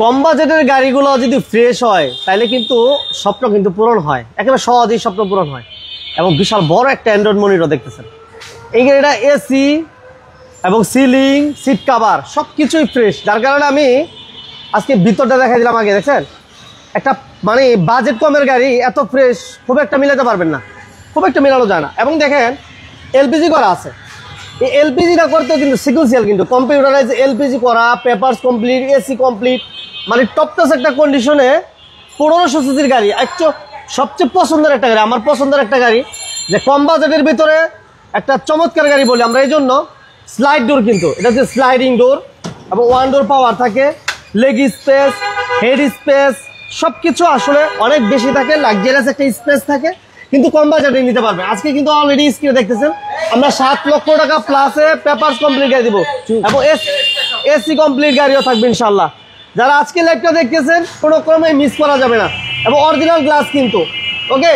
কম বাজেটের গাড়িগুলো যদি ফ্রেশ হয় তাহলে কিন্তু স্বপ্ন কিন্তু পূরণ হয়, একেবারে সহজেই স্বপ্ন পূরণ হয়। এবং বিশাল বড় একটা অ্যান্ড্রয়েড মনিটর দেখতেছেন। এই গাড়িটা এসি এবং সিলিং, সিট কাভার সব কিছুই ফ্রেশ, যার কারণে আমি আজকে ভিতরটা দেখাই দিলাম। আগে দেখছেন একটা মানে বাজেট কমের গাড়ি এত ফ্রেশ খুব একটা মিলাতে পারবেন না, খুব একটা মিলানো যায় না। এবং দেখেন এলপিজি করা আছে, এই এলপিজিটা করতেও কিন্তু সিকুয়েন্সিয়াল, কিন্তু কম্পিউটারাইজ এলপিজি করা, পেপারস কমপ্লিট, এসি কমপ্লিট, মানে টপ টাচ একটা কন্ডিশনে 1500 সিসির গাড়ি। সবচেয়ে পছন্দের একটা গাড়ি, আমার পছন্দের একটা গাড়ি, যে কম বাজেটের ভিতরে একটা চমৎকার গাড়ি বলি আমরা এই জন্য। স্লাইড ডোর, কিন্তু এটা হচ্ছে স্লাইডিং ডোর এবং ওয়ান ডোর পাওয়ার থাকে, লেগ স্পেস, হেড স্পেস সব কিছু আসলে অনেক বেশি থাকে, লাক্সারিয়াস একটা স্পেস থাকে, কিন্তু কম বাজেটে নিতে পারবে। আজকে কিন্তু অলরেডি স্ক্রিনে দেখতেছেন আমরা 7 লক্ষ টাকা প্লাসে পেপারস কমপ্লিট গাড়ি দিব এবং এসি কমপ্লিট গাড়িও থাকবে ইনশাল্লাহ। যারা আজকে লাইভটা দেখতেছেন কোনো ক্রমে মিস করা যাবে না এবং অরিজিনাল গ্লাস কিন্তু। ওকে,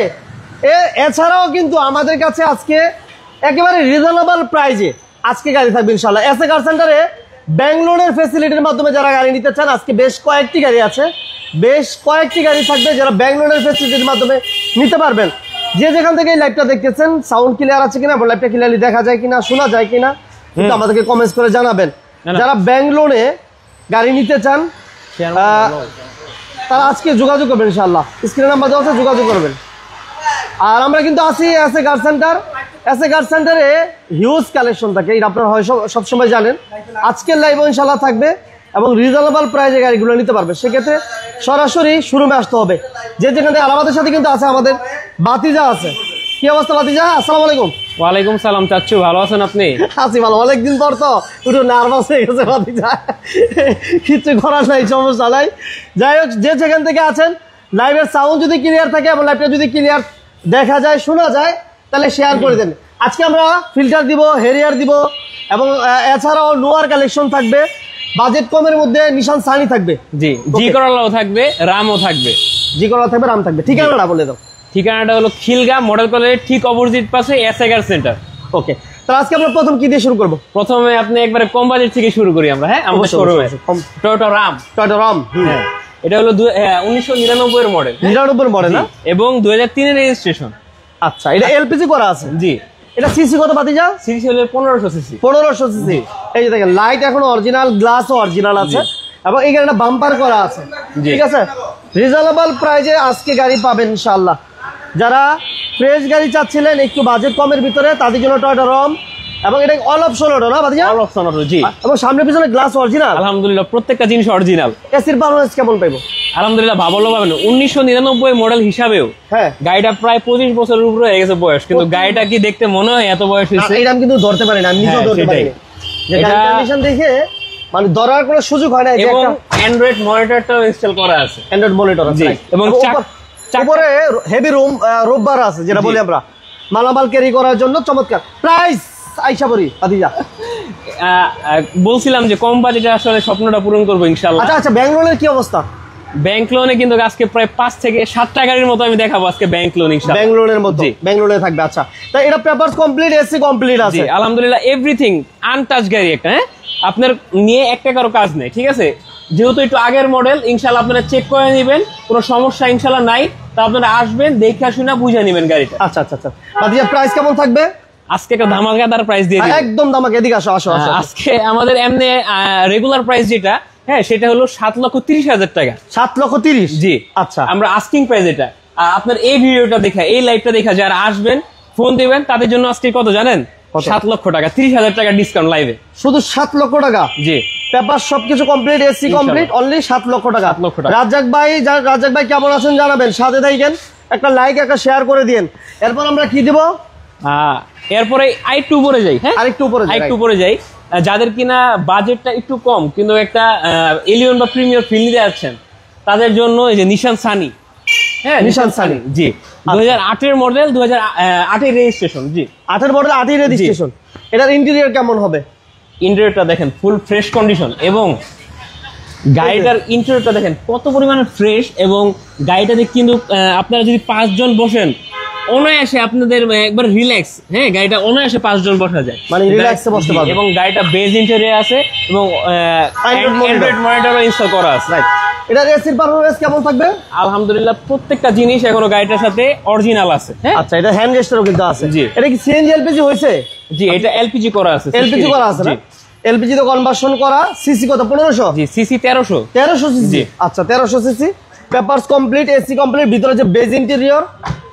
এছাড়াও কিন্তু আমাদের কাছে আজকে একেবারে রিজনেবল প্রাইজে আজকে গাড়ি থাকবে ইনশাল্লাহ। এসএ কার সেন্টারে ব্যাংক লোনের ফ্যাসিলিটির মাধ্যমে যারা গাড়ি নিতে চান, আজকে বেশ কয়েকটি গাড়ি আছে, বেশ কয়েকটি গাড়ি থাকবে যারা ব্যাংক লোনের ফ্যাসিলিটির মাধ্যমে নিতে পারবেন। যে যেখান থেকে এই লাইভটা দেখতেছেন সাউন্ড ক্লিয়ার আছে কিনা, লাইভটা ক্লিয়ারলি দেখা যায় কিনা, শোনা যায় কিনা, কিন্তু আমাদেরকে কমেন্টস করে জানাবেন। যারা ব্যাংক লোনে গাড়ি নিতে চান তারা আজকে যোগাযোগ করবেন ইনশাআল্লাহ, স্ক্রিনে নাম্বার দেওয়া আছে, যোগাযোগ করবেন। আর আমরা কিন্তু আছি এসএ কার সেন্টার। এসএ কার সেন্টারে হিউজ কালেকশন থাকে, এটা আপনারা হয় সবসময় জানেন। আজকের লাইভও ইনশাআল্লাহ থাকবে এবং রিজনেবল প্রাইজে গাড়িগুলো নিতে পারবে। সেক্ষেত্রে সরাসরি শোরুমে আসতে হবে। যে যেখানে আর আমাদের সাথে কিন্তু আছে আমাদের বাতিজা আছে। কি অবস্থা বাতিজা? আসসালামু আলাইকুম। ওয়ালাইকুম সালাম চাচ্চু, ভালো আছেন আপনি? আছি ভালো, অনেকদিন পর তো একটু নার্ভাস হয়ে গেছে বাতিজা, কিছু করার নাই, সমস্যা নাই। যাই হোক, যে যেখান থেকে আছেন লাইভের সাউন্ড যদি ক্লিয়ার থাকে এবং লাইভটা যদি ক্লিয়ার দেখা যায়, শোনা যায়, তাহলে শেয়ার করে দেন। আজকে আমরা ফিল্টার দিব, হেরিয়ার দিব এবং এছাড়াও নোয়ার কালেকশন থাকবে। বাজেট কমের মধ্যে নিশান সানি থাকবে, জি করলাও থাকবে, রামও থাকবে। জি করলা থাকবে, রাম থাকবে। ঠিকানাটা বলে দাও। ঠিকানাটা হলো খিলগা মডেল কলেজের ঠিক অপোজিট পাশে এসএ কার সেন্টার। ওকে, তাহলে আজকে আমরা প্রথম কি দিয়ে শুরু করব? প্রথমে আপনি একবারে কম বাজেট থেকে শুরু করি আমরা। হ্যাঁ, আমাদের শোরুমে টয়োটা রাম। হ্যাঁ, এটা হলো 1999 এর মডেল। 99 মডেল না, এবং 2003 এর রেজিস্ট্রেশন। আচ্ছা, এটা এলপিজি করা আছে। জি। এটা সিসি কত বাতিজা? সিসি হলো 1500 সিসি। 1500 সিসি। এই যে দেখেন লাইট এখনো অরিজিনাল, গ্লাসও অরিজিনাল আছে এবং এই গাড়িটা বাম্পার করা আছে। ঠিক আছে, রিজনেবল প্রাইজে আজকে গাড়ি পাবেন ইনশাআল্লাহ। যারা ফ্রেশ গাড়ি চাচ্ছিলেন একটু বাজেট কমের ভিতরে, তাদের জন্য টয়োটা রম এবং এটা অল অপশন অটো না বাতিজা? অল অপশন অটো, জি। এবং সামনে পিছনে গ্লাস অরিজিনাল, আলহামদুলিল্লাহ প্রত্যেকটা জিনিস অরিজিনাল। এসির পারফরম্যান্স কেমন পাইবো? আলহামদুলিল্লাহ ভালো পাবেন। 1999 মডেল হিসাবেও হ্যাঁ গাড়িটা প্রায় 25 বছরের উপরে হয়ে গেছে বয়স, কিন্তু গাড়িটা কি দেখতে মনে হয় এত বয়স হয়েছে? এটা আমি কিন্তু ধরতে পারি না, আমি নিজেও ধরতে পারি না, যে গাড়ির কন্ডিশন দেখে মানে ধরার কোনো সুযোগ হয় না। এবং অ্যান্ড্রয়েড মনিটরটাও ইনস্টল করা আছে, অ্যান্ড্রয়েড মনিটর আছে এবং উপরে হেভি রোববার আছে, যেটা বলি আমরা মালামাল ক্যারি করার জন্য চমৎকার। প্রাইস আইসা পড়ি আদিজা, বলছিলাম যে কম বাজেটে আসলে স্বপ্নটা পূরণ করবো ইনশাআল্লাহ। আচ্ছা, ব্যাংক লোনের কি অবস্থা? ব্যাংক লোনে কিন্তু আজকে প্রায় 5 থেকে 7টা গাড়ির মতো আমি দেখাবো আজকে ব্যাংক লোন ইনশাআল্লাহ। ব্যাংক লোনের মতো ব্যাংক লোনে থাকবে। আচ্ছা, তাই এটা পেপারস কমপ্লিট, এসি কমপ্লিট আছে আলহামদুলিল্লাহ, এভরিথিং আনটাচ গাড়ি একটা। হ্যাঁ, আপনার নিয়ে এক টাকারও কাজ নেই। ঠিক আছে, যেহেতু একটু আগের মডেল, ইনশাআল্লাহ আপনারা চেক করে নেবেন, কোনো সমস্যা ইনশাআল্লাহ নাই। তা আপনারা আসবেন, দেখে শুনে বুঝে নেবেন গাড়িটা। আচ্ছা, বাদিয়া প্রাইস কেমন থাকবে? আজকে একটা ধামাকাদার প্রাইস দিয়ে দিই, একদম ধামাকা। এদিকে আসো। আজকে আমাদের এমনি রেগুলার প্রাইস যেটা, হ্যাঁ, সেটা হলো 7,30,000 টাকা। 7,30,000? জি। আচ্ছা, আমরা আস্কিং প্রাইস এটা। আপনার এই ভিডিওটা দেখা, এই লাইভটা দেখা যারা আসবেন, ফোন দিবেন, তাদের জন্য আজকে কত জানেন? 7 লক্ষ টাকা, 30,000 টাকা ডিসকাউন্ট লাইভে। শুধু 7 লক্ষ টাকা? জি। পেপার সবকিছু কমপ্লিট, এসি কমপ্লিট, অনলি 7 লক্ষ টাকা। রাজ্জাক ভাই কেমন আছেন জানাবেন, সাথে থাকেন, একটা লাইক একটা শেয়ার করে দিন। এরপর আমরা কি দিব? এরপরে আরেকটু উপরে যাই। হ্যাঁ, আরেকটু উপরে যাই। যাদের কিনা বাজেটটা একটু কম কিন্তু একটা এলিয়ন বা প্রিমিয়ার ফিল নিতে যাচ্ছেন, তাদের জন্য এই যে নিশান সানি। হ্যাঁ, নিশান সানি, জি। 2008 এর মডেল, 2008 এর রেজিস্ট্রেশন। জি, 8 এর মডেল, 8 এর রেজিস্ট্রেশন। এটার ইন্টেরিয়র কেমন হবে? ইন্টেরিয়রটা দেখেন ফুল ফ্রেশ কন্ডিশন, এবং গাড়িটার ইন্টেরিয়রটা দেখেন কত পরিমাণে ফ্রেশ। এবং গাড়িটাতে কিন্তু আপনারা যদি 5 জন বসেন অনায়াসে, আপনাদের একবার রিল্যাক্স। হ্যাঁ, গাড়িটা অনায়াসে 5 জন বসা যায়, মানে রিল্যাক্সে বসতে পারবেন। এবং গাড়িটা বেজ ইন্টেরিয়র আছে এবং অ্যান্ড্রয়েড মনিটরও ইনস্টল করা আছে। রাইট, এটার এসির পারফরম্যান্স কেমন থাকবে? আলহামদুলিল্লাহ প্রত্যেকটা জিনিস এখনো গাড়িটার সাথে অরিজিনাল আছে। হ্যাঁ আচ্ছা, এটা হ্যান্ড রেস্টারও কিন্তু আছে। জি। এটা কি সিএনজি এলপিজি হয়েছে? জি, এটা এলপিজি করা আছে। এলপিজি করা আছে না? এলপিজি তে কনভার্সন করা। সিসি কত? 1500? জি, সিসি 1300। 1300 সিসি। আচ্ছা, 1300 CC. Papers complete, AC complete, ভিতরে যে বেজ ইন্টেরিয়র,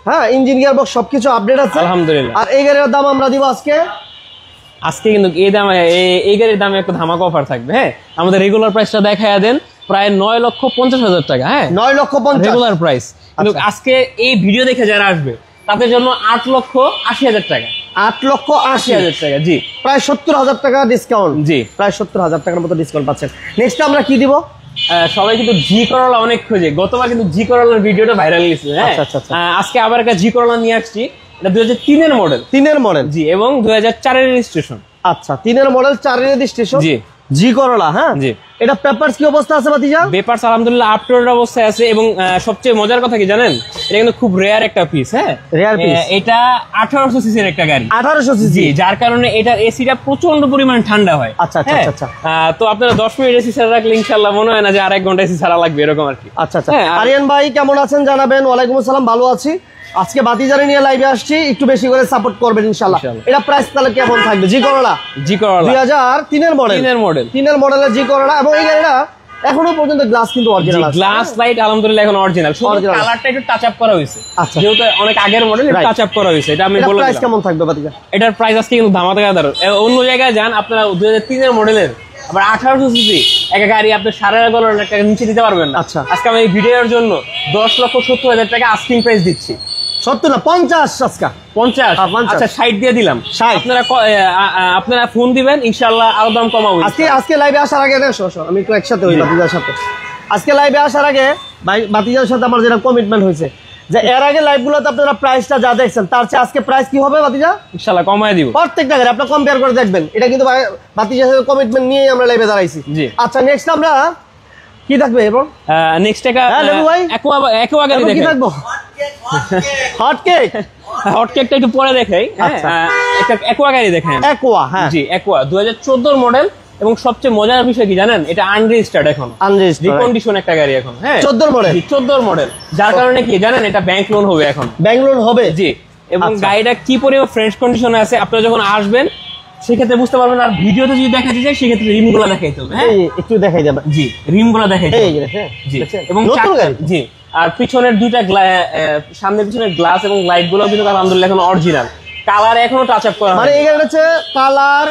হ্যাঁ, ইঞ্জিন গিয়ার বক্স সবকিছু আপডেট আছে আলহামদুলিল্লাহ। আর এই গাড়ির দাম আমরা দিব আজকে কিন্তু এই গাড়ির দামে একটা ধামাকা অফার থাকবে। হ্যাঁ, আমাদের রেগুলার প্রাইসটা দেখায়া দেন, প্রায় 9,50,000 টাকা। হ্যাঁ, 9,50,000 রেগুলার প্রাইস। কিন্তু আজকে এই ভিডিও দেখে যারা আসবে তাদের জন্য 8,80,000 টাকা। 8,80,000 টাকা। জি, প্রায় 70,000 টাকা ডিসকাউন্ট। জি, প্রায় 70,000 টাকার মতো ডিসকাউন্ট পাচ্ছেন। নেক্সট আমরা কি দিব? সবাই কিন্তু জি করলা অনেক খোঁজে, গতবার কিন্তু জি করলার ভিডিওটা ভাইরাল গেছে। হ্যাঁ, আজকে আবার একটা জি করলা নিয়ে আসছি। এটা 2003 এর মডেল। 3 এর মডেল। জি, এবং 2004 এর রেজিস্ট্রেশন। আচ্ছা, 3 এর মডেল, 4 এর রেজিস্ট্রেশন। জি, জি করলা। হ্যাঁ, জি। এটা পেপারস কি অবস্থা আছে ভাতিজা? পেপারস আলহামদুলিল্লাহ আপ টু ডেট অবস্থায় আছে। এবং সবচেয়ে মজার কথা কি জানেন, এটা কিন্তু খুব রেয়ার একটা পিস। হ্যাঁ, রেয়ার পিস। এটা 1800 সিসির একটা গাড়ি। 1800 সিসি। জি, যার কারণে এটার এসিটা প্রচন্ড পরিমাণে ঠান্ডা হয়। আচ্ছা আচ্ছা আচ্ছা। তো আপনারা 10 মিনিট এসি ছাড়া রাখলে ইনশাআল্লাহ মনে হয় না যে আর 1 ঘন্টা এসি ছাড়া লাগবে, এরকম আর কি। আচ্ছা আচ্ছা। আরিয়ান ভাই কেমন আছেন জানাবেন। ওয়ালাইকুম আসসালাম, ভালো আছি। আজকে বাতিজারি নিয়ে লাইভে আসছি, একটু বেশি করে সাপোর্ট করবেন ইনশাআল্লাহ। এটা প্রাইস তাহলে কেমন থাকবে? জি করলা 2003 এর মডেল। 3 এর মডেলের জি করলা। এবং এই গাড়িটা এখনো পর্যন্ত গ্লাস কিন্তু অরিজিনাল আছে। গ্লাস লাইট আলহামদুলিল্লাহ এখন অরিজিনাল, শুধু কালারটা একটু টাচ আপ করা হয়েছে। আচ্ছা, যেহেতু অনেক আগের মডেল, টাচ আপ করা হয়েছে। এটা আমি বলে দিলাম। প্রাইস কেমন থাকবে বাতিজা? এটার প্রাইস আজকে কিন্তু ধামাকাদার। অন্য জায়গায় যান আপনারা 2003 এর মডেলের আবার 1800 সিসি একটা গাড়ি আপনি 11.5 টাকা নিচে দিতে পারবেন না। আচ্ছা, আজকে আমি এই ভিডিওর জন্য 10,70,000 টাকা আস্কিং প্রাইস দিচ্ছি। 70 না 50 আজকে 50। আচ্ছা, 60 দিয়ে দিলাম। আপনারা ফোন দিবেন, ইনশাআল্লাহ আরো দাম কমাবো। আজকে লাইভে আসার আগে আমি একটু একসাথে হই বাতিজার সাথে। আজকে লাইভে আসার আগে ভাই বাতিজার সাথে আমার যেটা কমিটমেন্ট হয়েছে যে এর আগে লাইভগুলোতে আপনারা প্রাইসটা যা দেখছেন তার চেয়ে আজকে প্রাইস কি হবে বাতিজা? ইনশাআল্লাহ কমায় দিব। প্রত্যেকটা গাড়ি আপনারা কম্পেয়ার করে দেখবেন। এটা কিন্তু বাতিজার সাথে কমিটমেন্ট নিয়েই আমরা লাইভে দাঁড়াইছি। জি। আচ্ছা, নেক্সট আমরা কি থাকবে এবং নেক্সট একটা একোয়া গাড়ি কি থাকবো? হট কেকটা একটু পরে দেখাই। একটা একোয়া গাড়ি দেখেন। একোয়া, হ্যাঁ জি, একোয়া 2014 মডেল। এবং সবচেয়ে মজার বিষয় কি জানেন, এটা আনরেজিস্টার্ড এখন, রিকন্ডিশন একটা গাড়ি এখন। হ্যাঁ, 14 মডেল। যার কারণে কি জানেন, এটা ব্যাংক লোন হবে এখন। ব্যাংক লোন হবে? জি। এবং গাড়িটা কি পরিমাণ ফ্রেশ কন্ডিশনে আছে আপনারা যখন আসবেন সেক্ষেত্রে বুঝতে পারবেন। আর ভিডিওতে যদি দেখাতে চাই সেক্ষেত্রে রিমগুলো দেখাইতে হবে। হ্যাঁ, একটু দেখাই যাবে। জি, রিমগুলো দেখাইতে হবে। জি, এবং জি, আর পিছনের দুইটা সামনের পিছনের গ্লাস এবং লাইট গুলো কিন্তু আলহামদুলিল্লাহ এখন অরিজিনাল। কালার এখনো টাচ আপ করা, মানে এই গাড়িটা হচ্ছে কালার,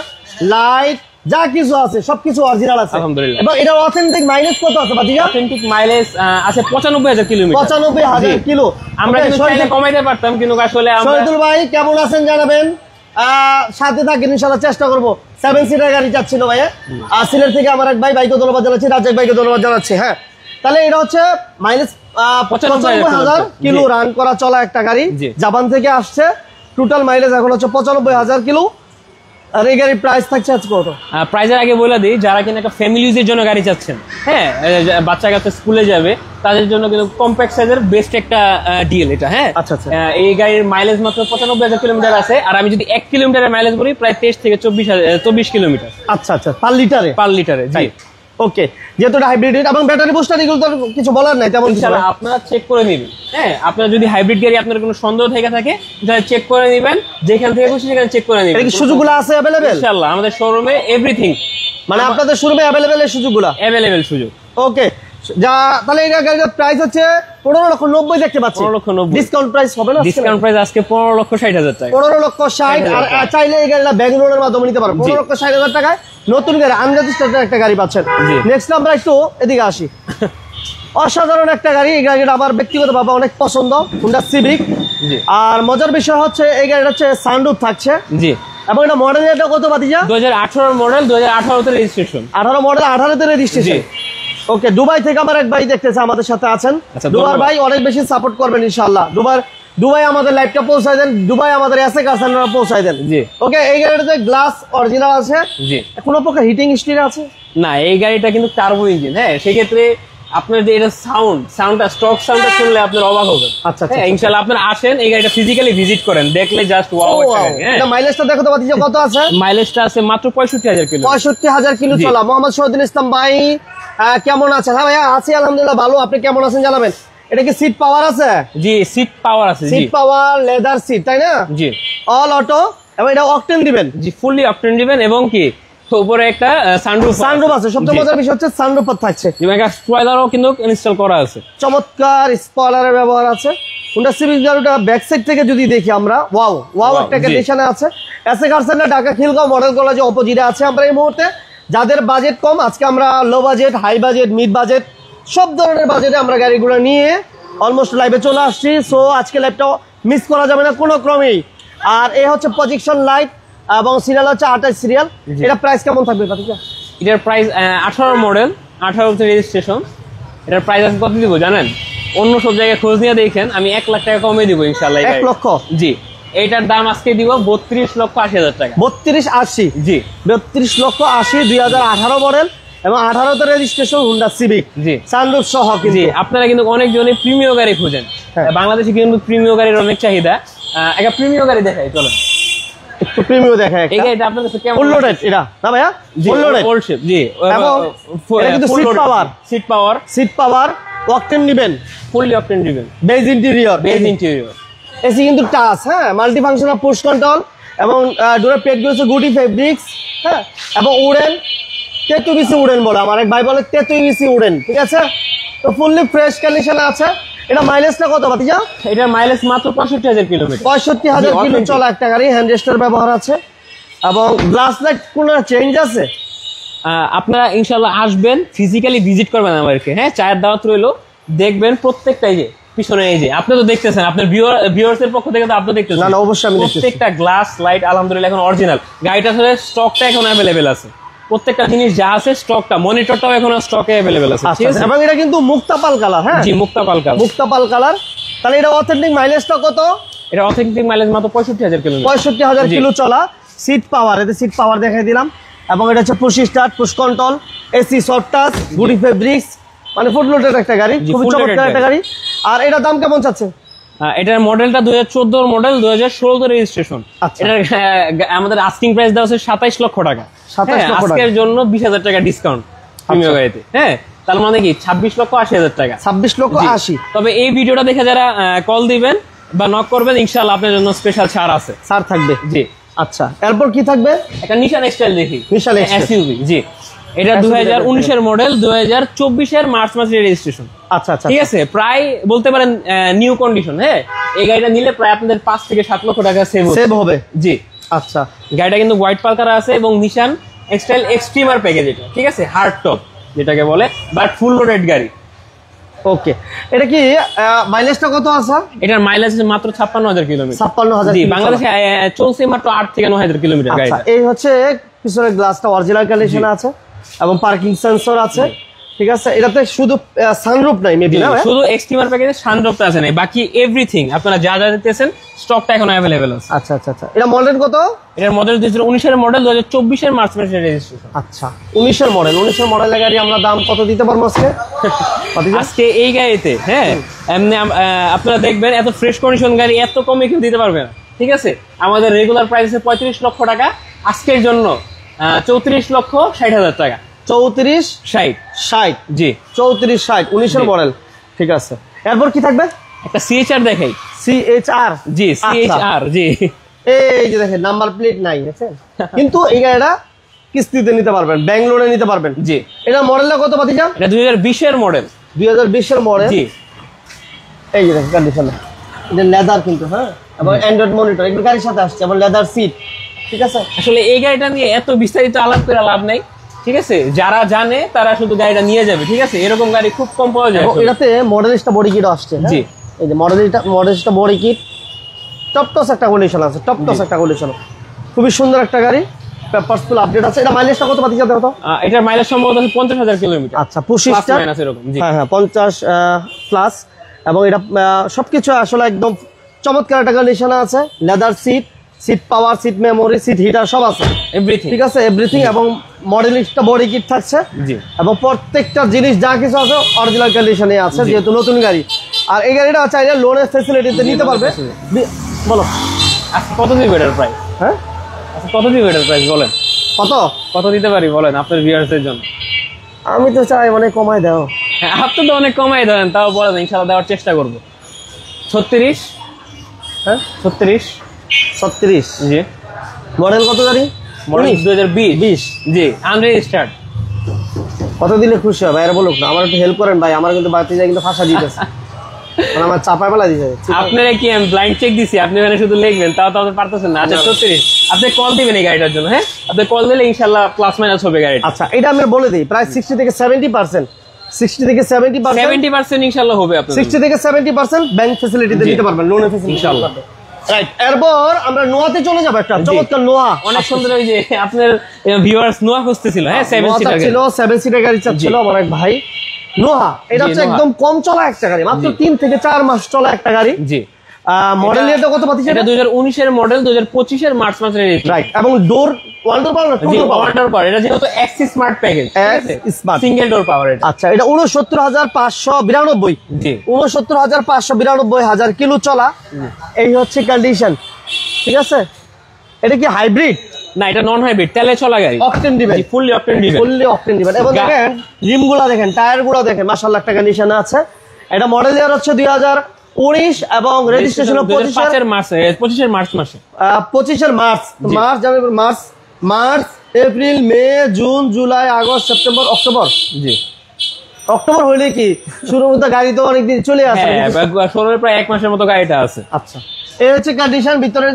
লাইট যা কিছু আছে সবকিছু অরিজিনাল আছে আলহামদুলিল্লাহ। এবং এটা অথেন্টিক মাইলেজ কত আছে বাতিজা? অথেন্টিক মাইলেজ আছে 95,000 কিলোমিটার। 95,000 কিলো। আমরা কিন্তু চাইলে কমাইতে পারতাম, কিন্তু আসলে শহীদুল ভাই কেমন আছেন জানাবেন। সাথে থাকেন, ইনশাআল্লাহ চেষ্টা করবো। 7 সিটার গাড়ি যাচ্ছিল ভাই। সিলেট থেকে আমার এক ভাই, ভাইকে ধন্যবাদ জানাচ্ছি, রাজ্জাক ভাইকে ধন্যবাদ জানাচ্ছি। হ্যাঁ, তাহলে এটা হচ্ছে মাইলেজ 95,000 কিলো রান করা চলা একটা গাড়ি, জাপান থেকে আসছে। টোটাল মাইলেজ এখন হচ্ছে 95,000 কিলো। আর এই গাড়ির প্রাইস থাকছে আজকে কত? প্রাইসের আগে বলে দিই, যারা কিনা একটা ফ্যামিলি ইউজের জন্য গাড়ি চাচ্ছেন, হ্যাঁ, বাচ্চা কাচ্চা স্কুলে যাবে তাদের জন্য কিন্তু কম্প্যাক্ট সাইজের বেস্ট একটা ডিল এটা। হ্যাঁ, আচ্ছা আচ্ছা। এই গাড়ির মাইলেজ মাত্র 95,000 কিলোমিটার আছে। আর আমি যদি 1 কিলোমিটারের মাইলেজ বলি, প্রায় 23 থেকে 24 কিলোমিটার। আচ্ছা আচ্ছা, পার লিটারে। জি, ওকে। যেহেতু এটা হাইব্রিড এবং ব্যাটারি বুস্টার, এগুলো তো কিছু বলার নাই তেমন। ইনশাআল্লাহ আপনারা চেক করে নেবেন। হ্যাঁ, আপনারা যদি হাইব্রিড গাড়ি আপনার কোনো সন্দেহ থেকে থাকে তাহলে চেক করে নেবেন, যেখান থেকে বসে সেখানে চেক করে নেবেন। এই সুযোগগুলো আছে अवेलेबल ইনশাআল্লাহ আমাদের শোরুমে এভরিথিং, মানে আপনাদের শোরুমে अवेलेबल এই সুযোগগুলো अवेलेबल সুযোগ। ওকে, যা তাহলে এই গাড়ির প্রাইস হচ্ছে 15,90,000 দেখতে পাচ্ছি। 15,90,000 ডিসকাউন্ট প্রাইস হবে না? ডিসকাউন্ট প্রাইস আজকে 15,60,000 টাকা। 15,60,000। আর চাইলে এই গাড়িটা ব্যাংক লোনের মাধ্যমে নিতে পারবেন 15,60,000 টাকায়। নতুন গাড়ি, আনরেজিস্টার্ড একটা গাড়ি পাচ্ছেন। নেক্সট আমরা একটু এদিকে আসি। অসাধারণ একটা গাড়ি, এই গাড়িটা আমার ব্যক্তিগতভাবে অনেক পছন্দ, হোন্ডা সিভিক। আর মজার বিষয় হচ্ছে এই গাড়িটা হচ্ছে সানরুফ থাকছে। জি, এবং এটা মডেল এটা কত বাতিজা? 2018 মডেল, 2018 তে রেজিস্ট্রেশন। 18 মডেল, 18 তে রেজিস্ট্রেশন। ওকে, দুবাই থেকে আমার এক ভাই দেখতেছে, আমাদের সাথে আছেন। দুবাই ভাই অনেক বেশি সাপোর্ট করবেন ইনশাআল্লাহ। দুবাই আমাদের লাইভটা পৌঁছায় দেন, দুবাই আমাদের এসে কাছে পৌঁছায় দেন। জি, ওকে। এই গাড়িটাতে গ্লাস অরিজিনাল আছে। জি, কোনো প্রকার হিটিং স্টিল আছে না? এই গাড়িটা কিন্তু টার্বো ইঞ্জিন। হ্যাঁ, সেক্ষেত্রে আপনার যে এটা সাউন্ডটা স্টক সাউন্ডটা শুনলে আপনার অবাক হবেন। আচ্ছা, ইনশাআল্লাহ আপনারা আসেন, এই গাড়িটা ফিজিক্যালি ভিজিট করেন, দেখলে জাস্ট ওয়াও। এটা মাইলেজটা দেখো তো বাতিজা কত আছে? মাইলেজটা আছে মাত্র 65,000 কিলো। 65,000 কিলো চলা। মোহাম্মদ শহীদুল ইসলাম ভাই কেমন আছেন? হ্যাঁ ভাইয়া আছি আলহামদুলিল্লাহ ভালো, আপনি কেমন আছেন জানাবেন। এটা কি সিট পাওয়ার আছে? জি সিট পাওয়ার আছে, সিট পাওয়ার লেদার সিট তাই না? জি অল অটো, এবং এটা অকটেন দিবেন? জি ফুললি অকটেন দিবেন, এবং কি উপরে একটা সানরুফ আছে। সবচেয়ে মজার বিষয় হচ্ছে সানরুফ থাকছে, এবং একটা স্পয়লারও কিন্তু ইনস্টল করা আছে। চমৎকার স্পয়লারের ব্যবহার আছে। হোন্ডা সিভিক গাড়িটা ব্যাক সাইড থেকে যদি দেখি আমরা, ওয়াও একটা কন্ডিশনে আছে। এসএ কার সেন্টার ঢাকা খিলগাঁও মডেল কলেজে অপোজিটে আছে আমরা এই মুহূর্তে। যাদের বাজেট কম, আজকে আমরা low budget, high budget, mid budget সব ধরনের বাজেটে আমরা গাড়িগুলো নিয়ে অলমোস্ট লাইভে চলে আসছি। সো আজকে লাইভটা মিস করা যাবে না কোনো ক্রমেই। আর এই হচ্ছে প্রজেকশন লাইট এবং সিরিয়াল হচ্ছে 28 সিরিয়াল। এটা প্রাইস কেমন থাকবে? এটার প্রাইস 18 মডেল, 18 রেজিস্ট্রেশন। এটার প্রাইস আমি কত দিব জানেন? অন্য সব জায়গায় খোঁজ নিয়ে দেখেন আমি 1 লাখ টাকা কমে দিব ইনশাআল্লাহ। 1 লক্ষ? জি। এইটার দাম আজকে দিব 32,80,000 টাকা। 32,80? জি 32,80,000, 2018 মডেল এবং 18তে রেজিস্ট্রেশন হোন্ডা সিভিক। জি সানরুফ সহ। জি আপনারা কিন্তু অনেকজনই প্রিমিয়াম গাড়ি খোঁজেন, বাংলাদেশে কিন্তু প্রিমিয়াম গাড়ির অনেক চাহিদা। একটা প্রিমিয়াম গাড়ি দেখাই চলেন, একটু প্রিমিয়াম দেখাই। এই গাড়িটা আপনার কাছে কেমন? ফুল লোডেড এটা না ভাইয়া? Full loaded old shape. জি এবং এটা কিন্তু সিট পাওয়ার অকটেন নেবেন, ফুললি অকটেন দিবেন, বেজ ইন্টেরিয়র। এসি কিন্তু টাচ, হ্যাঁ, মাল্টি ফাংশনাল পুশ কন্ট্রোল এবং ডোরের পেটগুলো হচ্ছে গুডি ফেব্রিক্স, হ্যাঁ, এবং উডেন, তেতুবিসি উডেন বলে, আমার এক ভাই বলে তেতুবিসি উডেন, ঠিক আছে। তো ফুললি ফ্রেশ কন্ডিশনে আছে। এটা মাইলেজটা কত ভাতিজা? এটার মাইলেজ মাত্র 65,000 কিলোমিটার। 65,000 কিলো চলা একটা গাড়ি। হ্যান্ড রেস্টের ব্যবহার আছে এবং গ্লাস লাইট কোনো চেঞ্জ আছে? আপনারা ইনশাআল্লাহ আসবেন, ফিজিক্যালি ভিজিট করবেন আমাদেরকে, হ্যাঁ, চায়ের দাওয়াত রইলো, দেখবেন প্রত্যেকটাই যে পিছনে এই যে আপনি তো দেখতেছেন, আপনার ভিউয়ার্স এর পক্ষ থেকে তো আপনি দেখতেছেন। না অবশ্যই আমি দেখতেছি প্রত্যেকটা গ্লাস লাইট আলহামদুলিল্লাহ এখন অরিজিনাল। গাড়িটা আসলে স্টকটা এখন अवेलेबल আছে, প্রত্যেকটা জিনিস যা আছে স্টকটা, মনিটরটাও এখন স্টকে अवेलेबल আছে। ঠিক আছে, এবং এটা কিন্তু মুক্তাপাল কালার। হ্যাঁ জি মুক্তাপাল কালার। তাহলে এটা অথেন্টিক মাইলেজটা কত? এটা অথেন্টিক মাইলেজ মাত্র 65,000 কিলো। 65,000 কিলো চলা। সিট পাওয়ার, এতে সিট পাওয়ার দেখাই দিলাম, এবং এটা হচ্ছে push start, push control, AC soft touch, goody fabrics, মানে ফুল লোডেড একটা গাড়ি, খুব চমৎকার একটা গাড়ি। আর এটার দাম কেমন চাচ্ছে? এটার মডেলটা 2014 মডেল, 2016 রেজিস্ট্রেশন। এটার আমাদের আস্কিং প্রাইস দেওয়া হচ্ছে 27 লক্ষ টাকা। আজকের জন্য 20,000 টাকা ডিসকাউন্ট প্রিমিয়াম গাড়িতে। হ্যাঁ, তার মানে কি 26,80,000 টাকা। 26,80,000। তবে এই ভিডিওটা দেখে যারা কল দিবেন বা নক করবেন, ইনশাআল্লাহ আপনার জন্য স্পেশাল ছাড় আছে, ছাড় থাকবে। জি আচ্ছা, এরপর কি থাকবে? একটা নিশান এক্সটাইল দেখি, নিশান এসইউভি। জি এটা 2019 এর মডেল, 2024 এর মার্চ মাসের রেজিস্ট্রেশন। আচ্ছা আচ্ছা, ঠিক আছে, প্রায় বলতে পারেন নিউ কন্ডিশন। হ্যাঁ, এই গাড়িটা নিলে প্রায় আপনাদের 5 থেকে 7 লক্ষ টাকা সেভ হবে। জি আচ্ছা, গাড়িটা কিন্তু হোয়াইট পালকার আছে এবং নিশান এক্সটাইল এক্সট্রিমার প্যাকেজ এটা। ঠিক আছে, হার্ড টপ যেটাকে বলে, বাট ফুল লোডেড গাড়ি। ওকে, এটা কি মাইলেজটা কত আছে? এটার মাইলেজ মাত্র 56,000 কিলোমিটার। 56,000। জি, বাংলাদেশে চলছে মাত্র 8 থেকে 9,000 কিলোমিটার গাড়ি। এই হচ্ছে পিছনের গ্লাসটা অরিজিনাল কন্ডিশনে আছে এবং পার্কিং সেন্সর আছে। ঠিক আছে, এটাতে শুধু সানরুফ নাই মেবি, না শুধু এক্সট্রিমার প্যাকেজে সানরুফটা আছে না, বাকি এভরিথিং আপনারা যা যা দিতেছেন স্টকটা এখন अवेलेबल আছে। আচ্ছা আচ্ছা আচ্ছা, এটা মডেল কত? এটার মডেল 2019 এর মডেল, 2024 এর মার্চ মাসের রেজিস্ট্রেশন। আচ্ছা, 19 এর মডেলের গাড়ি আমরা দাম কত দিতে পারবো আজকে এই গাড়িতে? হ্যাঁ, এমনি আপনারা দেখবেন এত ফ্রেশ কন্ডিশন গাড়ি এত কমে কেউ দিতে পারবে না। ঠিক আছে, আমাদের রেগুলার প্রাইস আছে 35 লক্ষ টাকা, আজকের জন্য 34,60,000 টাকা। 34,60,000। জি 34,60,000, 19 এর মডেল। ঠিক আছে, এরপর কি থাকবে? একটা সিএইচআর দেখাই। সিএইচআর? জি সিএইচআর। জি এই যে দেখেন নাম্বার প্লেট নাই, দেখেন, কিন্তু এই গাড়িটা কিস্তিতে নিতে পারবেন, ব্যাংক লোনে নিতে পারবেন। জি, এটা মডেলটা কত ভাতিজা? এটা 2020 এর মডেল। 2020 এর মডেল। জি, এই যে দেখেন কন্ডিশন, এটা লেদার কিন্তু, হ্যাঁ, এবং অ্যান্ড্রয়েড মনিটর এগুলো গাড়ির সাথে আসছে, এবং লেদার সিট। ঠিক আছে, আসলে এই গাড়িটা নিয়ে এত বিস্তারিত আলাপ করে লাভ নাই। ঠিক আছে, যারা জানে তারা শুধু গাড়িটা নিয়ে যাবে। ঠিক আছে, এরকম গাড়ি খুব কম পাওয়া যায়। এটাতে মডেলিস্টা বডি কিট আসছে। জি, এই যে মডেলিস্টা বডি কিট, টপটস একটা কন্ডিশন আছে, একটা কন্ডিশন, খুবই সুন্দর একটা গাড়ি, পেপারস ফুল আপডেট আছে। এটা মাইলেজটা কত পাচ্ছি জানতে হতো? এটার মাইলেজ সম্ভবত 50,000 কিলোমিটার। আচ্ছা, পুশ স্টার্ট এরকম। হ্যাঁ হ্যাঁ, 50 প্লাস, এবং এটা সবকিছু আসলে একদম চমৎকার একটা কন্ডিশনে আছে। Leather seat, seat power, seat memory, seat heater সব আছে, এভরিথিং। ঠিক আছে, এভরিথিং, এবং মডেলিস্টটা বডি কিট থাকছে। জি, এবং প্রত্যেকটা জিনিস যা কিছু আছে অরিজিনাল কন্ডিশনে আছে, যেহেতু নতুন গাড়ি। আর এই গাড়িটা চাইলে লোনের ফ্যাসিলিটিতে নিতে পারবে। বলো আজকে কত দিবে এটার প্রাইস? হ্যাঁ, আচ্ছা কত দিবে এটার প্রাইস বলেন? কত দিতে পারি বলেন আপনার ভিউয়ার্সদের জন্য? আমি তো চাই মানে কমায় দাও। হ্যাঁ, আপনি তো অনেক কমাই দেন, তাও বলেন ইনশাআল্লাহ দেওয়ার চেষ্টা করবো। 36, হ্যাঁ 36, 36। জি। মডেল কত গাড়ি? মডেল 2020, জি, আনরেজিস্টার্ড। কত দিলে খুশি হবে ভাইরা বলুক না, আমার একটু হেল্প করেন ভাই, আমার কিন্তু বাড়িতে যাই কিন্তু ফাঁসা দিতেছে মানে আমার চাপায় মেলা দিতে। আপনারা কি আমি ব্লাইন্ড চেক দিছি, আপনি মানে শুধু লিখবেন, তাও তো আপনি পারতেছেন না। আচ্ছা 36, আপনি কল দিবেন এই গাড়িটার জন্য, হ্যাঁ আপনি কল দিলে ইনশাআল্লাহ প্লাস মাইনাস হবে গাড়িটা। আচ্ছা এটা আমি বলে দিই, প্রায় 60 থেকে 70%, 60 থেকে 70%, 70% ইনশাআল্লাহ হবে আপনাদের। 60 থেকে 70% ব্যাংক ফ্যাসিলিটিতে দিতে পারবেন, লোনের ফ্যাসিলিটি ইনশাআল্লাহ। রাইট, এরপর আমরা নোয়াতে চলে যাব। একটা চমৎকার নোয়া, অনেক সুন্দর। ওই যে আপনার ভিউয়ার্স নোয়া খুঁজতেছিল, হ্যাঁ 7 সিটার ছিল, 7 সিটার গাড়ি চাচ্ছিল আমার এক ভাই। নোয়া এটা হচ্ছে একদম কম চলা একটা গাড়ি, মাত্র 3 থেকে 4 মাস চলা একটা গাড়ি। জি। মডেল এটা কত পাচ্ছি? এটা 2019 এর মডেল, 2025 এর মার্চ মাসের রেজিস্ট্রেশন। রাইট, এবং ডোর ওয়ান ডোর পাওয়ার না টু ডোর পাওয়ার? ওয়ান ডোর পাওয়ার। এটা যেহেতু Axio smart package, smart single door power এটা। আচ্ছা এটা 69,592, জি 69,592 কিলো চলা। এই হচ্ছে কন্ডিশন, ঠিক আছে? এটা কি হাইব্রিড? না, এটা নন হাইব্রিড, তেলে চলা গাড়ি, অকটেন দিবেন, ফুললি অকটেন দিবেন, ফুললি অকটেন দিবেন। এবং দেখেন রিমগুলো দেখেন, টায়ার গুলো দেখেন, মাশাআল্লাহ একটা কন্ডিশন আছে। এটা মডেল ইয়ার হচ্ছে 2019 এবং রেজিস্ট্রেশন 25 এর মার্চ, 25 এর মার্চ মাসে, 25 এর March. March, April, May, June, July, August, September, October. জি অক্টোবর হইলে কি শুরুর মধ্যে গাড়ি তো অনেকদিন চলে আসে, ষোলোর প্রায় 1 মাসের মতো গাড়িটা আছে। আচ্ছা এই হচ্ছে কন্ডিশন। ভিতরের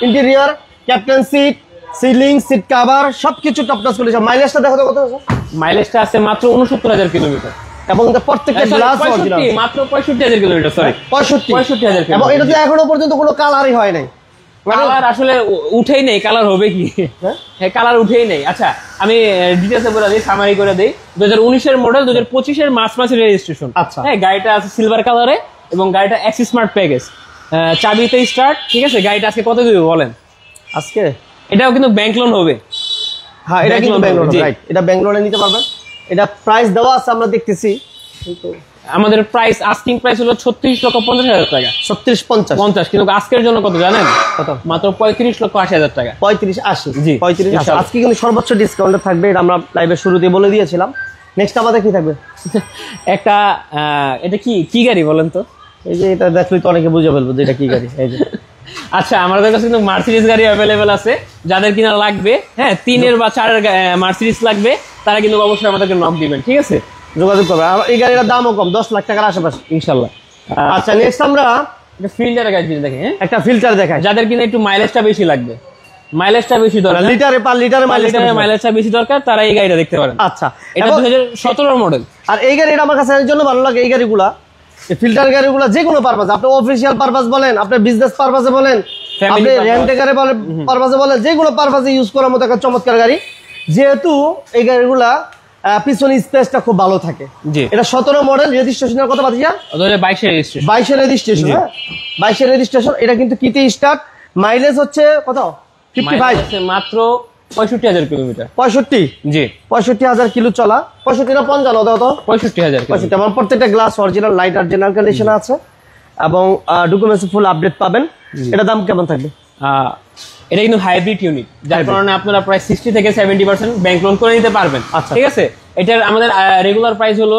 interior, captain seat, ceiling, seat cover সবকিছু টপ টাচ করেছে। মাইলেজটা দেখো তো কত আছে? মাইলেজটা আছে মাত্র 69,000 কিলোমিটার, এবং প্রত্যেকটা গ্লাস অরিজিনাল। মাত্র 65,000 কিলোমিটার, সরি 65,000 এবং এটা তো এখনো পর্যন্ত কোনো কালারই হয় নাই। কালার আসলে উঠেই নেই, কালার হবে কি? হ্যাঁ কালার উঠেই নেই। আচ্ছা আমি ডিটেইলসে বলে দিই, সামারি করে দিই। 2019 এর মডেল, 2025 এর মার্চ মাসের রেজিস্ট্রেশন। আচ্ছা হ্যাঁ গাড়িটা আছে সিলভার কালারে এবং গাড়িটা এক্সি স্মার্ট প্যাকেজ, চাবিতে স্টার্ট, ঠিক আছে? গাড়িটা আজকে কত দিবে বলেন? আজকে এটাও কিন্তু ব্যাংক লোন হবে। হ্যাঁ এটা কিন্তু ব্যাংক লোন, রাইট, এটা ব্যাংক লোনে নিতে পারবেন। এটা প্রাইস দেওয়া আছে আমরা দেখতেছি, কিন্তু আমাদের প্রাইস আস্কিং প্রাইস হলো 36,50,000 টাকা। 36,50, কিন্তু আজকের জন্য কত জানেন? কত? মাত্র 35,80,000 টাকা। 35,80, জি 35,80। আজকে কিন্তু সর্বোচ্চ ডিসকাউন্টে থাকবে, এটা আমরা লাইভের শুরুতে বলে দিয়েছিলাম। নেক্সট আমাদের কি থাকবে? একটা এটা কি গাড়ি বলেন তো? এই যে এটা দেখলে তো অনেকে বুঝে ফেলবো যে এটা কি গাড়ি। এই যে আচ্ছা আমাদের কাছে কিন্তু মার্সিডিজ গাড়ি অ্যাভেলেবেল আছে, যাদের কিনা লাগবে, হ্যাঁ 3 বা 4 মার্সিডিজ লাগবে, তারা কিন্তু অবশ্যই আমাদেরকে নক দিবেন, ঠিক আছে? যোগাযোগ করবে। এই গাড়িটার দামও কম, 10 লাখ টাকার আশেপাশে ইনশাল্লাহ। আচ্ছা নেক্সট আমরা ফিল্টারের গাড়ি দেখেন, হ্যাঁ একটা ফিল্টার দেখাই। যাদের কিনা একটু মাইলেজটা বেশি লাগবে, মাইলেজটা বেশি দরকার, লিটারে মাইলেজটা বেশি দরকার, তারা এই গাড়িটা দেখতে পারেন। আচ্ছা এটা 2017 মডেল। আর এই গাড়িটা আমার কাছে এর জন্য ভালো লাগে, এই গাড়িগুলা, ফিল্টার গাড়িগুলা যে কোনো পারপাস, আপনি অফিসিয়াল পারপাস বলেন, আপনি বিজনেস পারপাসে বলেন, আপনি রেন্টে গাড়ি পারপাসে বলেন, যেগুলো পারপাসে ইউজ করার মতো একটা চমৎকার গাড়ি। যেহেতু এই গাড়িগুলা পিছনে স্পেসটা খুব ভালো থাকে। এটা 17 মডেল, রেজিস্ট্রেশনের কত পাচ্ছিয়া? 22 রেজিস্ট্রেশন, 22 রেজিস্ট্রেশন। এটা কিন্তু কিতে স্টার্ট, মাইলেজ হচ্ছে কত? 55, মাত্র 65,000 কিলোমিটার। 65, জি 65,000 কিলো চলা। 65 না 55 দাও তো? 65,000। 65। আমার প্রত্যেকটা glass original, light original condition আছে এবং ডকুমেন্টস ফুল আপডেট পাবেন। এটা দাম কেমন থাকবে? এটা কিন্তু হাইব্রিড ইউনিট, যার কারণে আপনারা প্রায় 60 থেকে 70% ব্যাংক লোন করে নিতে পারবেন, ঠিক আছে? এটার আমাদের রেগুলার প্রাইস হলো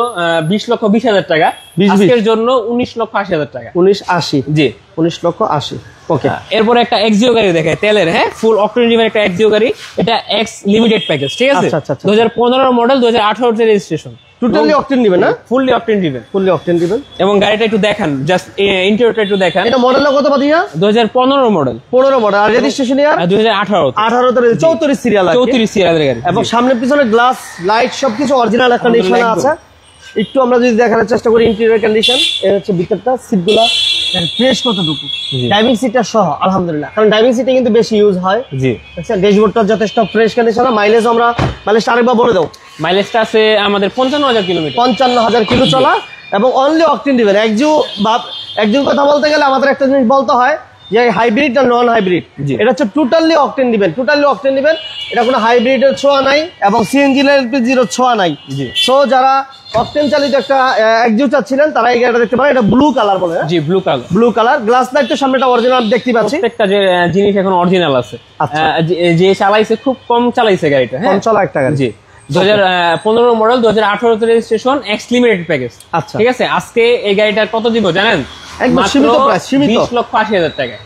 20,20,000 টাকা, আজকের জন্য 19,80,000 টাকা। 19,80, জি 19,80,000। ওকে, এরপরে একটা এক্সিও গাড়ি দেখায়, তেলের, হ্যাঁ ফুল অকটেন ড্রিভেন একটা এক্সিও গাড়ি। এটা এক্স লিমিটেড প্যাকেজ, ঠিক আছে? 2015 মডেল, 2018 এর রেজিস্ট্রেশন। টোটালি অকটেন দিবেন না? ফুললি অকটেন দিবেন, ফুললি অকটেন দিবেন। এবং গাড়িটা একটু দেখান, জাস্ট ইন্টেরিয়রটা একটু দেখান। এটা মডেলটা কত পাতিয়া? 2015 মডেল। 15 মডেল। আর রেজিস্ট্রেশন ইয়ার 2018। 18 তে 34 সিরিয়াল আছে, 34 সিরিয়ালের গাড়ি। এবং সামনে পিছনে গ্লাস, লাইট সবকিছু অরিজিনাল একটা কন্ডিশন আছে। একটু আমরা যদি দেখানোর চেষ্টা করি ইন্টেরিয়র কন্ডিশন, এই হচ্ছে ভিতরটা, সিটগুলা ফ্রেশ কতটুকু, ড্রাইভিং সিটটা সহ আলহামদুলিল্লাহ, কারণ ড্রাইভিং সিটে কিন্তু বেশি ইউজ হয়। জি আচ্ছা, ড্যাশবোর্ডটা যথেষ্ট ফ্রেশ কন্ডিশন। মাইলেজ আমরা মাইলেজটা আরেকবার বলে দাও। মাইলেজটা আছে আমাদের 55,000 কিলোমিটার, 55,000 কিলো চলা, এবং অনলি অকটেন দিবেন। একজন কথা বলতে গেলে আমাদের একটা জিনিস বলতে হয় যে হাইব্রিড আর নন হাইব্রিড, এটা হচ্ছে টোটালি অকটেন দিবেন, টোটালি অকটেন দিবেন। এটা কোনো হাইব্রিডের ছোঁয়া নাই এবং সিএনজি এলপিজির ছোঁয়া নাই। সো যারা অকটেন চালিত একটা একজু চাচ্ছিলেন তারা এই গাড়িটা দেখতে পারেন। এটা ব্লু কালার বলে, জি blue colour, blue colour. Glass light তো সামনেটা অরিজিনাল দেখতে পাচ্ছি, প্রত্যেকটা যে জিনিস এখন অরিজিনাল আছে। যে চালাইছে খুব কম চালাইছে গাড়িটা, কম চলা একটা গাড়ি। জি 2015 model 2018 registration x limited package. আচ্ছা ঠিক আছে, আজকে এই গাড়িটার কত দিব জানেন? একদম সীমিত প্রাইস, সীমিত 20,80,000 টাকা।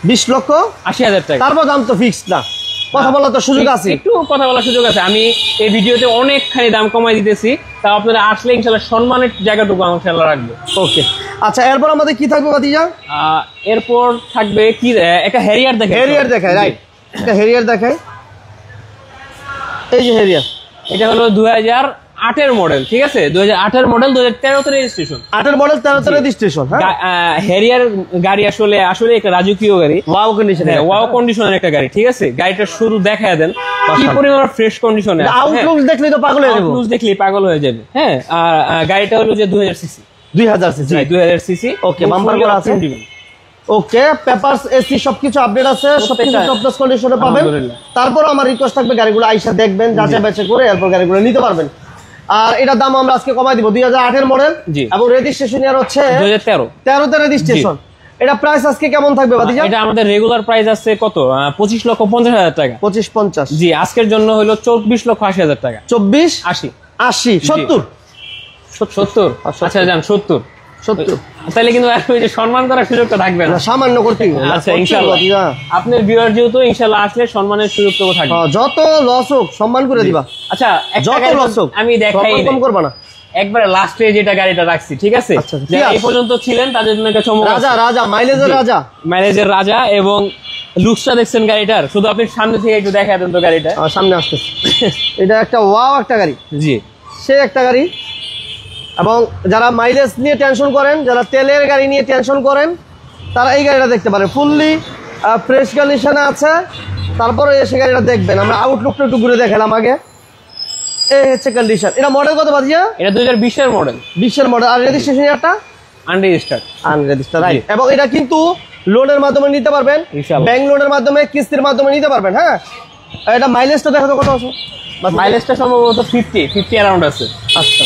20,80,000 টাকা। তারপর দাম তো ফিক্সড না, কথা বলার তো সুযোগ আছে, একটু কথা বলার সুযোগ আছে। আমি এই ভিডিওতে অনেকখানি দাম কমাই দিতেছি, তা আপনারা আসলে ইনশাআল্লাহ সম্মানের জায়গাটুকু ইনশাআল্লাহ রাখবো। ওকে আচ্ছা, এরপর আমাদের কি থাকবে ভাতিজা? এরপর থাকবে কি, একটা হ্যারিয়ার দেখায়। হ্যারিয়ার দেখায়, রাইট, একটা হ্যারিয়ার দেখায়। এই যে হ্যারিয়ার, এটা হলো 2008 মডেল। ঠিক আছে, 2008 model, 2013 registration. 8 model 13 registration. Harrier গাড়ি আসলে আসলে একটা রাজকীয় গাড়ি, ওয়াও কন্ডিশন, ওয়াও কন্ডিশনের একটা গাড়ি। ঠিক আছে, গাড়িটা শুধু দেখায় দেন কি পরিমাণ ফ্রেশ কন্ডিশনে আছে। আউটলুক দেখলেই তো পাগল হয়ে যাবে, আউটলুক দেখলেই পাগল হয়ে যাবে। হ্যাঁ, আর গাড়িটা হলো যে 2000 CC. 2000 CC, 2000 CC. Okay, bumper করা আছে। ওকে, পেপারস, এসি সবকিছু আপডেট আছে, সবকিছু টপ ক্লাস কন্ডিশনে পাবেন। তারপর আমার রিকোয়েস্ট থাকবে গাড়িগুলো আইসা দেখবেন, যাচাই বাছাই করে এরপর গাড়িগুলো নিতে পারবেন। আর এটার দাম আমরা আজকে কমাই দিব, 2008 মডেল এবং রেজিস্ট্রেশন ইয়ার হচ্ছে 2013 তে রেজিস্ট্রেশন। এটা প্রাইস আজকে কেমন থাকবে ভাতিজা? এটা আমাদের রেগুলার প্রাইস আছে কত? 25,50,000 টাকা। 25,50। জি, আজকের জন্য হলো 24,80,000 টাকা। 24,80 70 70। আচ্ছা যান 70। তাহলে কিন্তু ওই যে সম্মান করার সুযোগটা থাকবে না, সামান্য করতে হবে। আচ্ছা ইনশাআল্লাহ আপনার ভিউয়ার যেহেতু ইনশাআল্লাহ আসলে সম্মানের সুযোগটা থাকবে। যত লস হোক সম্মান করে দিবা। আচ্ছা, যত লস হোক আমি দেখাই কম করবা না। একবারে লাস্টে যেটা গাড়িটা রাখছি, ঠিক আছে, যারা এই পর্যন্ত ছিলেন তাদের জন্য একটা চমক। রাজা মাইলেজের রাজা এবং লুকসটা দেখছেন গাড়িটার, শুধু আপনি সামনে থেকে একটু দেখা দেন তো গাড়িটা। সামনে আসতেছে, এটা একটা ওয়াও একটা গাড়ি। জি, সে একটা গাড়ি। এবং যারা মাইলেজ নিয়ে টেনশন করেন, যারা তেলের গাড়ি নিয়ে টেনশন করেন, তারা এই গাড়িটা দেখতে পারে, ফুললি ফ্রেশ কন্ডিশনে আছে। তারপরে এসে গাড়িটা দেখবেন। আমরা আউটলুকটা একটু ঘুরে দেখালাম আগে। এই হচ্ছে কন্ডিশন। এটা মডেল কত বাজিয়া? এটা 2020 মডেল। 20 মডেল। আর রেজিস্ট্রেশন ইয়ারটা আনরেজিস্টার্ড, রাইট। এবং এটা কিন্তু লোনের মাধ্যমে নিতে পারবেন, ব্যাংক লোনের মাধ্যমে, কিস্তির মাধ্যমে নিতে পারবেন। হ্যাঁ, এটা মাইলেজটা দেখো তো কত আছে? মাইলেজটা সম্ভবত 50 অ্যারাউন্ড আছে। আচ্ছা,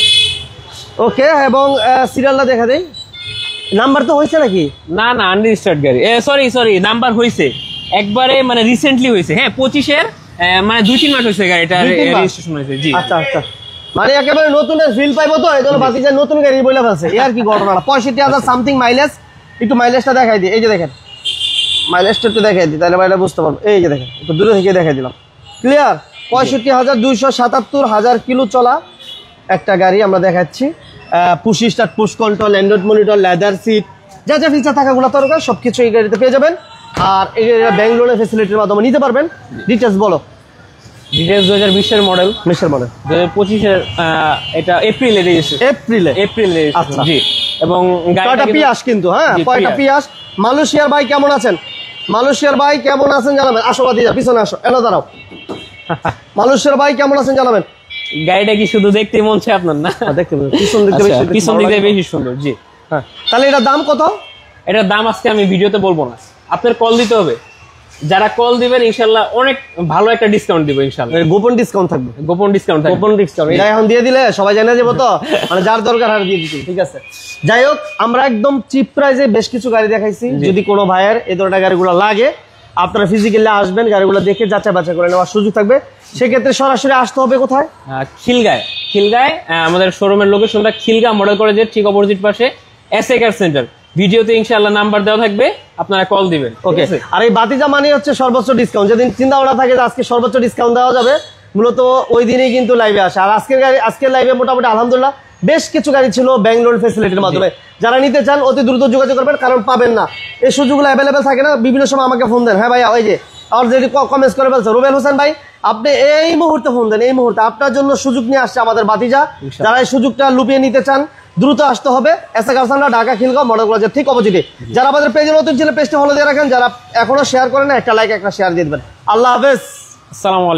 ওকে। এবং সিরিয়ালটা দেখা দেই। নাম্বার তো হয়েছে নাকি? না আনরেজিস্টার্ড গাড়ি। সরি, নাম্বার হয়েছে একবারে, মানে রিসেন্টলি হয়েছে। হ্যাঁ, 25-এর মানে 2-3 মাস হয়েছে গাড়িটা রেজিস্ট্রেশন হয়েছে। জি, আচ্ছা, মানে একেবারে নতুনের ফিল পাইবো তো, এই জন্য বাকি যে নতুন গাড়ি বলে ফেলছে। আর কি ঘটনা? 65,000 সামথিং মাইলেজ। একটু মাইলেজটা দেখাই দিই। এই যে দেখেন, মাইলেজটা একটু দেখাই দিই, তাহলে এটা বুঝতে পারবো। এই যে দেখেন, একটু দূরে থেকে দেখাই দিলাম, ক্লিয়ার। 65,277 কিলো চলা একটা গাড়ি আমরা দেখাচ্ছি। Push start, push control, android monitor, leather seat, যা যা ফিচার থাকাগুলো দরকার সবকিছু এই গাড়িতে পেয়ে যাবেন। আর এই গাড়িটা ব্যাংক লোনের ফ্যাসিলিটির মাধ্যমে নিতে পারবেন। ডিটেলস বলো। ডিটেলস 2020 মডেল, 2025-এর এটা এপ্রিলে রেজিস্ট্রেশন। আচ্ছা, জি। এবং গাড়িটা পিয়াস কিন্তু, হ্যাঁ, কয়টা পিয়াস। মালয়েশিয়ার ভাই কেমন আছেন? জানাবেন। আসো বাদিজা, পিছনে আসো, এলো দাঁড়াও। মালয়েশিয়ার ভাই কেমন আছেন জানাবেন। গাড়িটা কি শুধু দেখতে মন চায় আপনার? না, দেখতে পিছন দিক দিয়ে বেশি সুন্দর। জি, হ্যাঁ। তাহলে এটার দাম কত? এটার দাম আজকে আমি ভিডিওতে বলবো না, আপনার কল দিতে হবে। যারা কল দিবেন ইনশাআল্লাহ অনেক ভালো একটা ডিসকাউন্ট দিব ইনশাআল্লাহ। গোপন ডিসকাউন্ট থাকবে। এটা এখন দিয়ে দিলে সবাই জানে যাবো তো, মানে যার দরকার আর দিয়ে দিচ্ছি। ঠিক আছে, যাই হোক, আমরা একদম চিপ প্রাইসে বেশ কিছু গাড়ি দেখাইছি। যদি কোনো ভাইয়ের এই ধরনের গাড়িগুলো লাগে, আপনারা ফিজিক্যালি আসবেন, গাড়িগুলো দেখে যাচাই বাছাই করে নেওয়ার সুযোগ থাকবে। সেক্ষেত্রে সরাসরি আসতে হবে কোথায়? খিলগাঁয় আমাদের শোরুমের লোকেশনটা খিলগাঁও মডেল কলেজের ঠিক অপোজিট পাশে এসএ কার সেন্টার। ভিডিওতে ইনশাআল্লাহ নাম্বার দেওয়া থাকবে, আপনারা কল দিবেন। ওকে। আর এই বাতিজা মানে হচ্ছে সর্বোচ্চ ডিসকাউন্ট। যেদিন চিন্তা ভাবনা থাকে যে আজকে সর্বোচ্চ ডিসকাউন্ট দেওয়া যাবে, মূলত ওই দিনই কিন্তু লাইভে আসে। আর আজকের লাইভে মোটামুটি আলহামদুলিল্লাহ বেশ কিছু গাড়ি ছিল ব্যাংক লোন ফ্যাসিলিটির মাধ্যমে। যারা নিতে চান অতি দ্রুত যোগাযোগ করবেন, কারণ পাবেন না, এই সুযোগগুলো অ্যাভেলেবেল থাকে না। বিভিন্ন সময় আমাকে ফোন দেন, হ্যাঁ ভাইয়া, ওই যে অলরেডি কমেন্টস করে ফেলছে রুবেল হোসেন ভাই, আপনি এই মুহূর্তে ফোন দেন, এই মুহূর্তে আপনার জন্য সুযোগ নিয়ে আসছে আমাদের বাতিজা। যারা এই সুযোগটা লুপিয়ে নিতে চান দ্রুত আসতে হবে। এসএ কার সেন্টার, ঢাকা খিলগাঁও মডেল কলেজের ঠিক অপোজিটে। যারা আমাদের পেজে নতুন ছিল, পেজটা ফলো দিয়ে রাখেন। যারা এখনো শেয়ার করেন না, একটা লাইক একটা শেয়ার দিয়ে দেবেন। আল্লাহ হাফেজ, আসসালামু আলাইকুম।